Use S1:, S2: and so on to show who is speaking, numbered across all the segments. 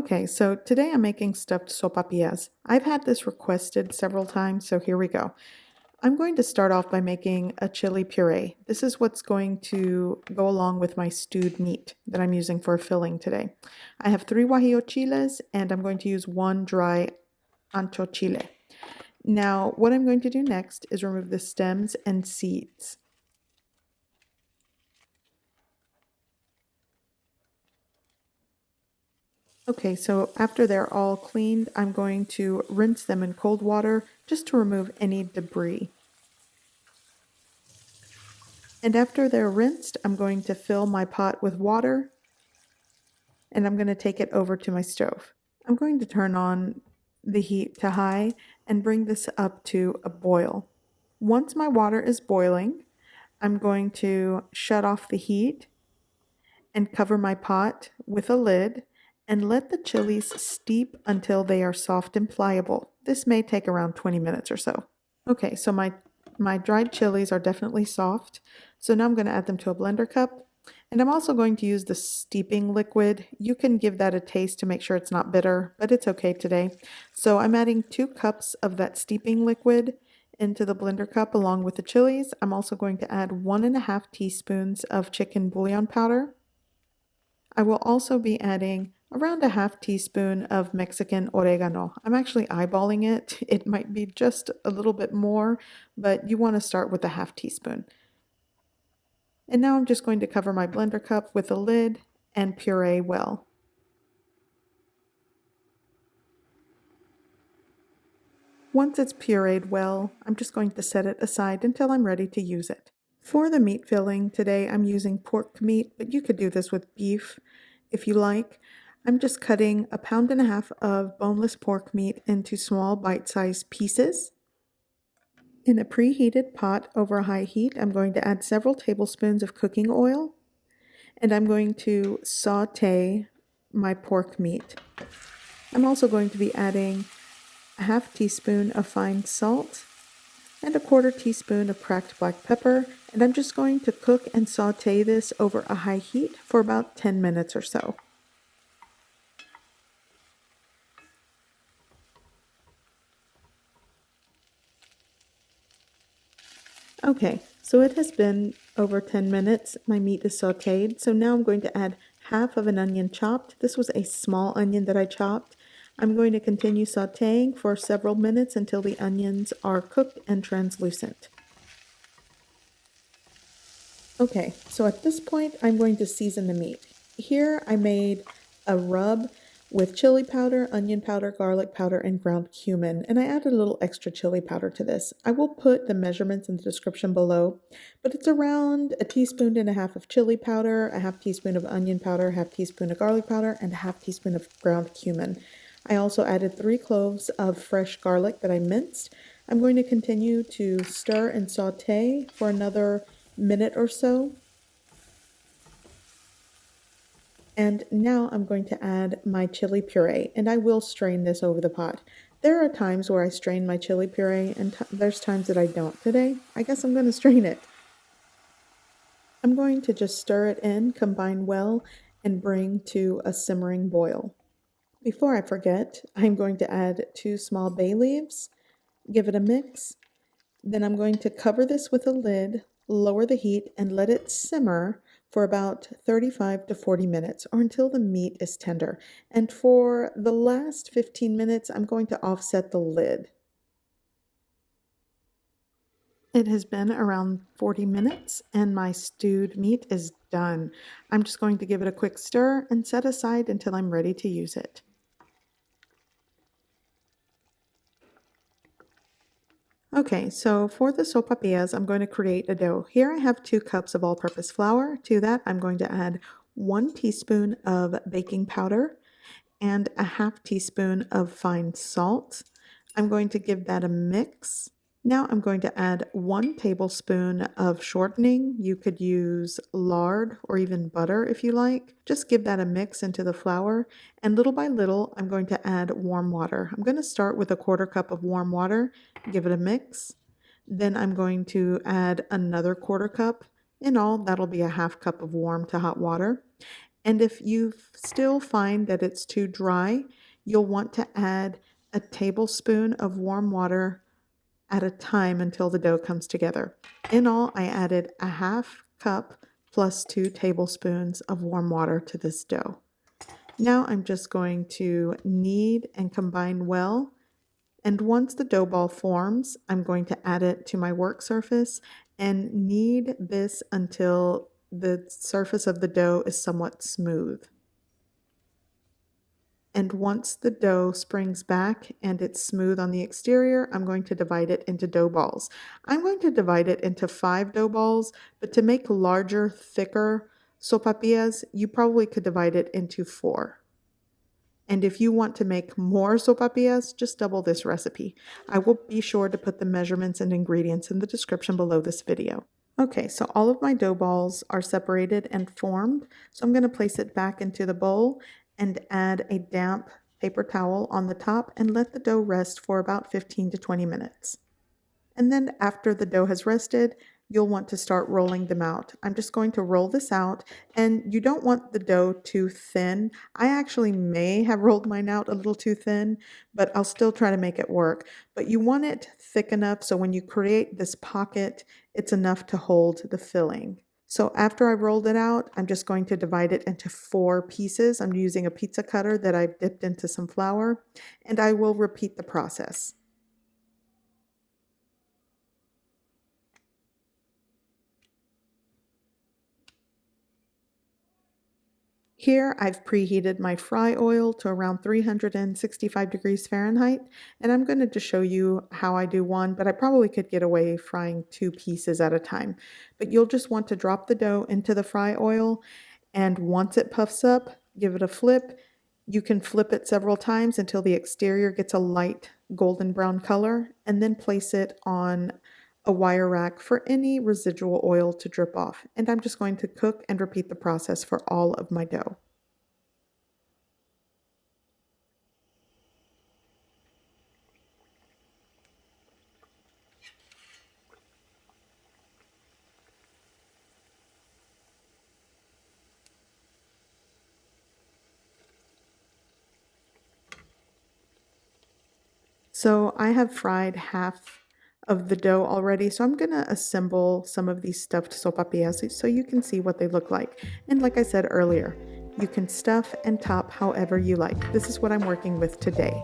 S1: Okay, so today I'm making stuffed sopapillas. I've had this requested several times, so here we go. I'm going to start off by making a chili puree. This is what's going to go along with my stewed meat that I'm using for filling today. I have 3 guajillo chiles and I'm going to use 1 dry ancho chile. Now, what I'm going to do next is remove the stems and seeds. Okay, so after they're all cleaned, I'm going to rinse them in cold water just to remove any debris. And after they're rinsed, I'm going to fill my pot with water and I'm going to take it over to my stove. I'm going to turn on the heat to high and bring this up to a boil. Once my water is boiling, I'm going to shut off the heat and cover my pot with a lid and let the chilies steep until they are soft and pliable. This may take around 20 minutes or so. Okay, so my dried chilies are definitely soft. So now I'm going to add them to a blender cup. And I'm also going to use the steeping liquid. You can give that a taste to make sure it's not bitter, but it's okay today. So I'm adding 2 cups of that steeping liquid into the blender cup along with the chilies. I'm also going to add 1.5 teaspoons of chicken bouillon powder. I will also be adding around a half teaspoon of Mexican oregano. I'm actually eyeballing it. It might be just a little bit more, but you want to start with a half teaspoon. And now I'm just going to cover my blender cup with a lid and puree well. Once it's pureed well, I'm just going to set it aside until I'm ready to use it. For the meat filling, today I'm using pork meat, but you could do this with beef if you like. I'm just cutting 1.5 pounds of boneless pork meat into small bite-sized pieces. In a preheated pot over a high heat, I'm going to add several tablespoons of cooking oil, and I'm going to saute my pork meat. I'm also going to be adding a half teaspoon of fine salt and a 1/4 teaspoon of cracked black pepper, and I'm just going to cook and saute this over a high heat for about 10 minutes or so. Okay, so it has been over 10 minutes. My meat is sauteed, so now I'm going to add half of an onion chopped. This was a small onion that I chopped. I'm going to continue sauteing for several minutes until the onions are cooked and translucent. Okay, so at this point, I'm going to season the meat. Here I made a rub with chili powder, onion powder, garlic powder, and ground cumin, and I added a little extra chili powder to this. I will put the measurements in the description below, but it's around 1.5 teaspoons of chili powder, a half teaspoon of onion powder, half teaspoon of garlic powder, and a half teaspoon of ground cumin. I also added 3 cloves of fresh garlic that I minced. I'm going to continue to stir and saute for another minute or so. And now I'm going to add my chili puree, and I will strain this over the pot. There are times where I strain my chili puree, and there's times that I don't. Today, I guess I'm going to strain it. I'm going to just stir it in, combine well, and bring to a simmering boil. Before I forget, I'm going to add 2 small bay leaves, give it a mix. Then I'm going to cover this with a lid, lower the heat, and let it simmer for about 35 to 40 minutes or until the meat is tender. And for the last 15 minutes, I'm going to offset the lid. It has been around 40 minutes and my stewed meat is done. I'm just going to give it a quick stir and set aside until I'm ready to use it. Okay, so for the sopapillas, I'm going to create a dough. Here I have 2 cups of all-purpose flour. To that, I'm going to add 1 teaspoon of baking powder and a half teaspoon of fine salt. I'm going to give that a mix. Now I'm going to add 1 tablespoon of shortening. You could use lard or even butter if you like. Just give that a mix into the flour, and little by little I'm going to add warm water. I'm going to start with a 1/4 cup of warm water, give it a mix. Then I'm going to add another 1/4 cup. In all, that'll be a half cup of warm to hot water. And if you still find that it's too dry, you'll want to add a tablespoon of warm water at a time until the dough comes together. In all, I added a half cup plus 2 tablespoons of warm water to this dough. Now I'm just going to knead and combine well. And once the dough ball forms, I'm going to add it to my work surface and knead this until the surface of the dough is somewhat smooth. And once the dough springs back and it's smooth on the exterior, I'm going to divide it into dough balls. I'm going to divide it into 5 dough balls, but to make larger, thicker sopapillas, you probably could divide it into 4. And if you want to make more sopapillas, just double this recipe. I will be sure to put the measurements and ingredients in the description below this video. Okay, so all of my dough balls are separated and formed. So I'm going to place it back into the bowl and add a damp paper towel on the top and let the dough rest for about 15 to 20 minutes. And then after the dough has rested, you'll want to start rolling them out. I'm just going to roll this out, and you don't want the dough too thin. I actually may have rolled mine out a little too thin, but I'll still try to make it work. But you want it thick enough so when you create this pocket, it's enough to hold the filling. So after I've rolled it out, I'm just going to divide it into 4 pieces. I'm using a pizza cutter that I've dipped into some flour, and I will repeat the process. Here I've preheated my fry oil to around 365 degrees Fahrenheit, and I'm going to just show you how I do one, but I probably could get away frying 2 pieces at a time. But you'll just want to drop the dough into the fry oil, and once it puffs up, give it a flip. You can flip it several times until the exterior gets a light golden brown color, and then place it on a wire rack for any residual oil to drip off. And I'm just going to cook and repeat the process for all of my dough. So I have fried half of the dough already, so I'm going to assemble some of these stuffed sopapillas so you can see what they look like. And like I said earlier, you can stuff and top however you like. This is what I'm working with today.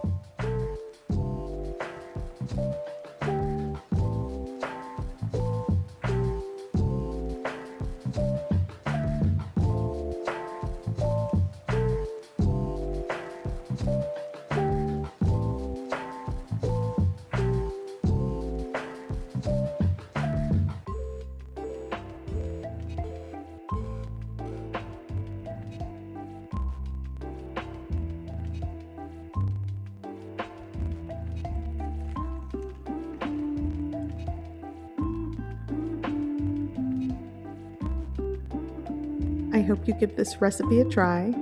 S1: I hope you give this recipe a try.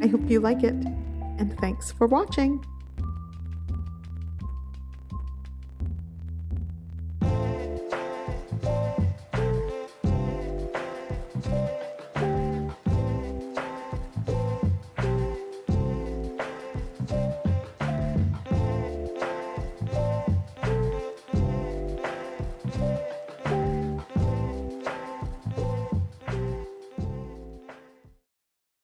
S1: I hope you like it, and thanks for watching.